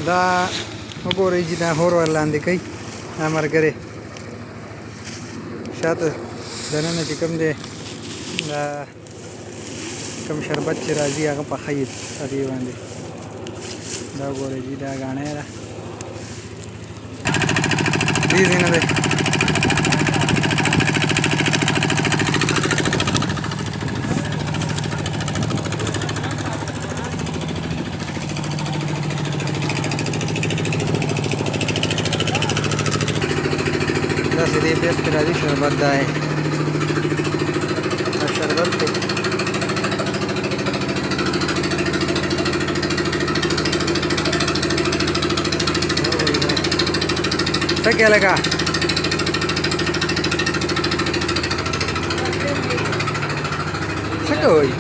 دا وګورئ چې دا هور ور لاندې کوي دا ملګری شاته دننه چې کوم دی دا کوم شربت چې راځي هغه پخوي په دې باندې دا وګورئ چې دا ګاڼی ده دې ځای نه دی داسې دې پیپ کې راځي شربت دا دی دا شربت دی څه کې لګا څه کوئ